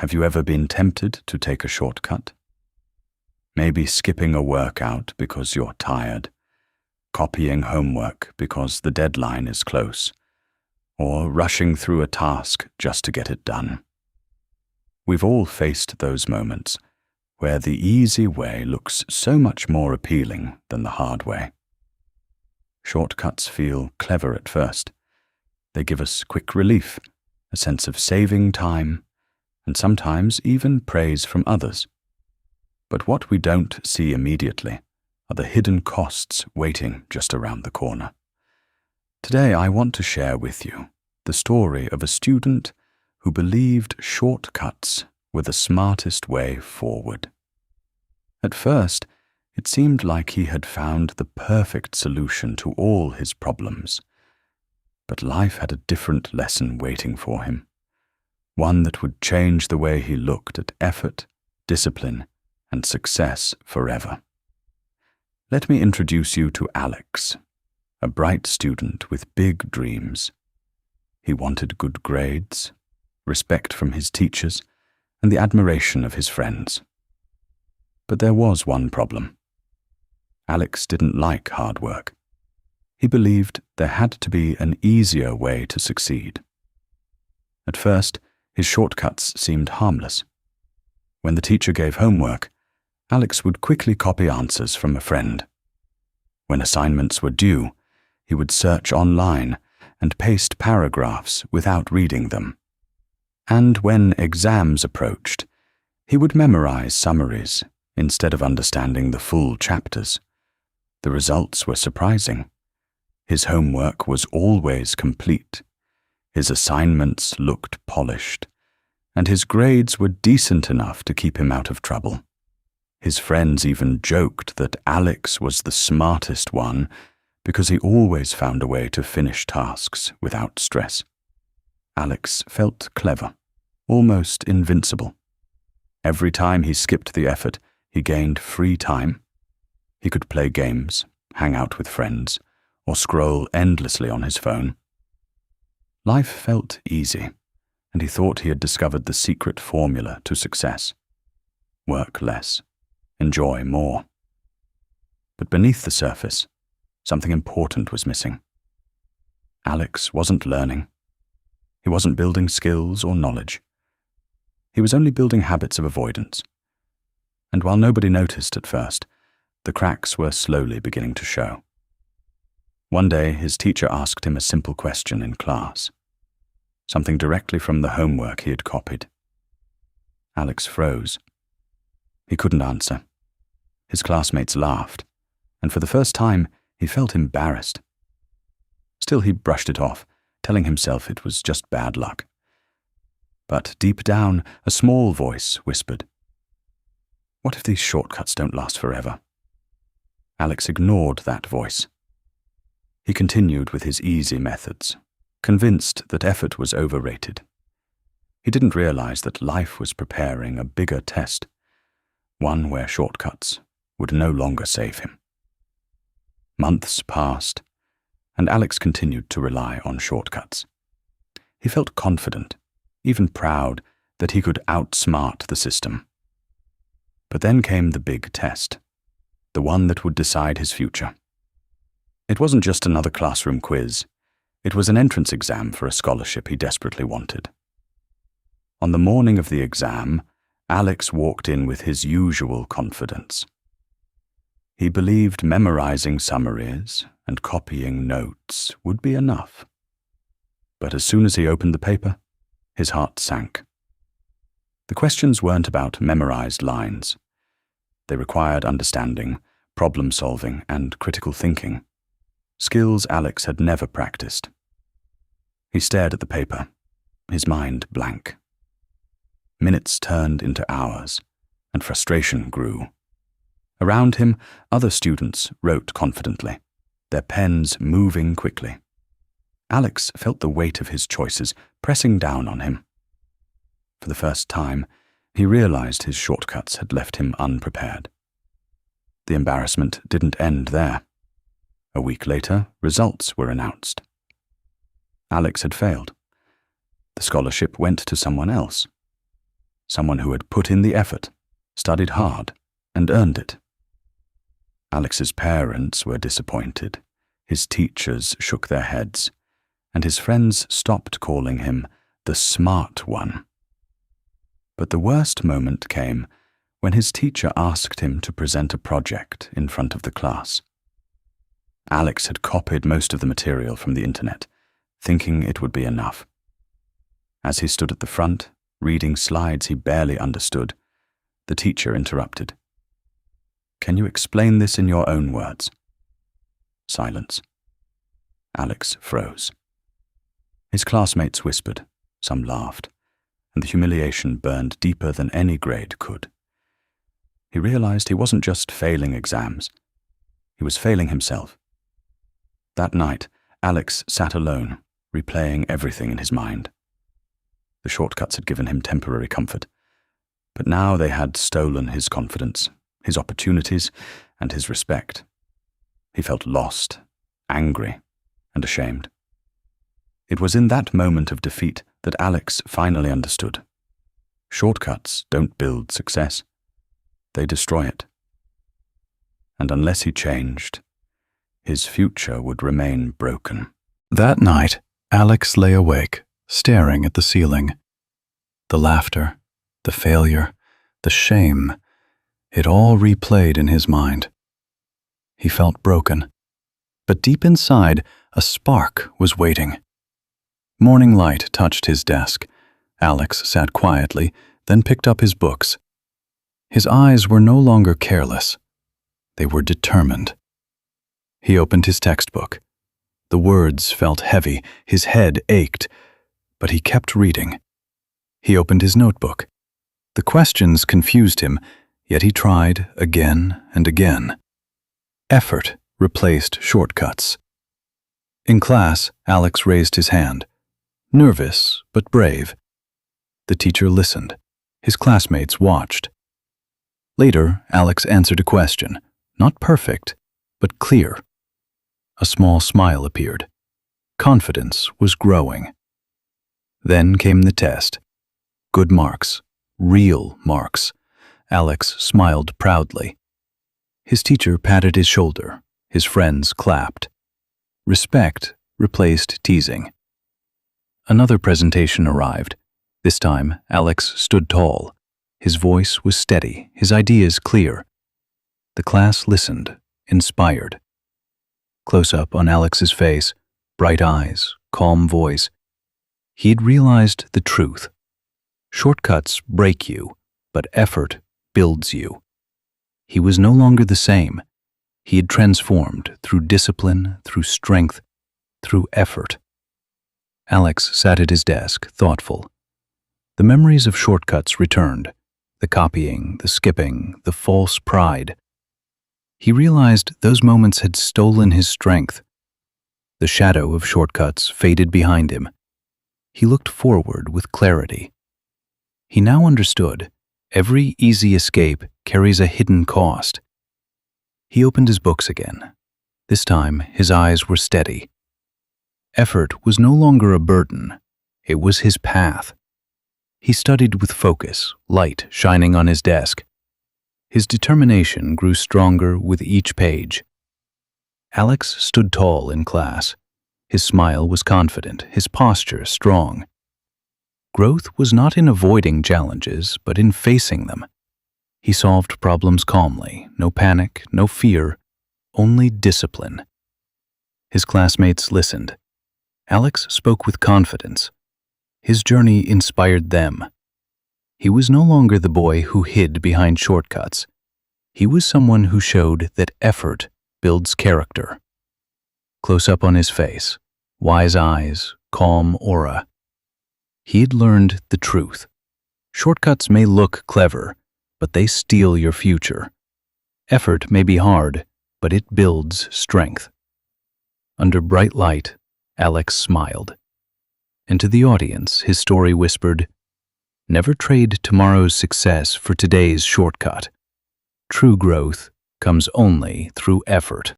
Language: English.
Have you ever been tempted to take a shortcut? Maybe skipping a workout because you're tired, copying homework because the deadline is close, or rushing through a task just to get it done. We've all faced those moments where the easy way looks so much more appealing than the hard way. Shortcuts feel clever at first. They give us quick relief, a sense of saving time, and sometimes even praise from others. But what we don't see immediately are the hidden costs waiting just around the corner. Today I want to share with you the story of a student who believed shortcuts were the smartest way forward. At first, it seemed like he had found the perfect solution to all his problems. But life had a different lesson waiting for him, one that would change the way he looked at effort, discipline, and success forever. Let me introduce you to Alex, a bright student with big dreams. He wanted good grades, respect from his teachers, and the admiration of his friends. But there was one problem. Alex didn't like hard work. He believed there had to be an easier way to succeed. At first, his shortcuts seemed harmless. When the teacher gave homework, Alex would quickly copy answers from a friend. When assignments were due, he would search online and paste paragraphs without reading them. And when exams approached, he would memorize summaries instead of understanding the full chapters. The results were surprising. His homework was always complete. His assignments looked polished, and his grades were decent enough to keep him out of trouble. His friends even joked that Alex was the smartest one because he always found a way to finish tasks without stress. Alex felt clever, almost invincible. Every time he skipped the effort, he gained free time. He could play games, hang out with friends, or scroll endlessly on his phone. Life felt easy, and he thought he had discovered the secret formula to success. Work less, enjoy more. But beneath the surface, something important was missing. Alex wasn't learning. He wasn't building skills or knowledge. He was only building habits of avoidance. And while nobody noticed at first, the cracks were slowly beginning to show. One day, his teacher asked him a simple question in class, something directly from the homework he had copied. Alex froze. He couldn't answer. His classmates laughed, and for the first time, he felt embarrassed. Still, he brushed it off, telling himself it was just bad luck. But deep down, a small voice whispered, "What if these shortcuts don't last forever?" Alex ignored that voice. He continued with his easy methods, convinced that effort was overrated. He didn't realize that life was preparing a bigger test, one where shortcuts would no longer save him. Months passed, and Alex continued to rely on shortcuts. He felt confident, even proud, that he could outsmart the system. But then came the big test, the one that would decide his future. It wasn't just another classroom quiz. It was an entrance exam for a scholarship he desperately wanted. On the morning of the exam, Alex walked in with his usual confidence. He believed memorizing summaries and copying notes would be enough. But as soon as he opened the paper, his heart sank. The questions weren't about memorized lines. They required understanding, problem-solving, and critical thinking, skills Alex had never practiced. He stared at the paper, his mind blank. Minutes turned into hours, and frustration grew. Around him, other students wrote confidently, their pens moving quickly. Alex felt the weight of his choices pressing down on him. For the first time, he realized his shortcuts had left him unprepared. The embarrassment didn't end there. A week later, results were announced. Alex had failed. The scholarship went to someone else. someone who had put in the effort, studied hard, and earned it. Alex's parents were disappointed, his teachers shook their heads, and his friends stopped calling him the smart one. But the worst moment came when his teacher asked him to present a project in front of the class. Alex had copied most of the material from the internet, thinking it would be enough. As he stood at the front, reading slides he barely understood, the teacher interrupted. "Can you explain this in your own words?" Silence. Alex froze. His classmates whispered, some laughed, and the humiliation burned deeper than any grade could. He realized he wasn't just failing exams. He was failing himself. That night, Alex sat alone, replaying everything in his mind. The shortcuts had given him temporary comfort, but now they had stolen his confidence, his opportunities, and his respect. He felt lost, angry, and ashamed. It was in that moment of defeat that Alex finally understood. Shortcuts don't build success. They destroy it. And unless he changed, his future would remain broken. That night, Alex lay awake, staring at the ceiling. The laughter, the failure, the shame, it all replayed in his mind. He felt broken, but deep inside, a spark was waiting. Morning light touched his desk. Alex sat quietly, then picked up his books. His eyes were no longer careless. They were determined. He opened his textbook. The words felt heavy, his head ached, but he kept reading. He opened his notebook. The questions confused him, yet he tried again and again. Effort replaced shortcuts. In class, Alex raised his hand. Nervous, but brave. The teacher listened. His classmates watched. Later, Alex answered a question, not perfect, but clear. A small smile appeared. Confidence was growing. Then came the test. Good marks, real marks. Alex smiled proudly. His teacher patted his shoulder. His friends clapped. Respect replaced teasing. Another presentation arrived. This time, Alex stood tall. His voice was steady, his ideas clear. The class listened, inspired. Close up on Alex's face, bright eyes, calm voice. He had realized the truth. Shortcuts break you, but effort builds you. He was no longer the same. He had transformed through discipline, through strength, through effort. Alex sat at his desk, thoughtful. The memories of shortcuts returned, the copying, the skipping, the false pride. He realized those moments had stolen his strength. The shadow of shortcuts faded behind him. He looked forward with clarity. He now understood every easy escape carries a hidden cost. He opened his books again. This time, his eyes were steady. Effort was no longer a burden. It was his path. He studied with focus, light shining on his desk. His determination grew stronger with each page. Alex stood tall in class. His smile was confident, his posture strong. Growth was not in avoiding challenges, but in facing them. He solved problems calmly, no panic, no fear, only discipline. His classmates listened. Alex spoke with confidence. His journey inspired them. He was no longer the boy who hid behind shortcuts. He was someone who showed that effort builds character. Close up on his face, wise eyes, calm aura. He had learned the truth. Shortcuts may look clever, but they steal your future. Effort may be hard, but it builds strength. Under bright light, Alex smiled. And to the audience, his story whispered, "Never trade tomorrow's success for today's shortcut. True growth comes only through effort."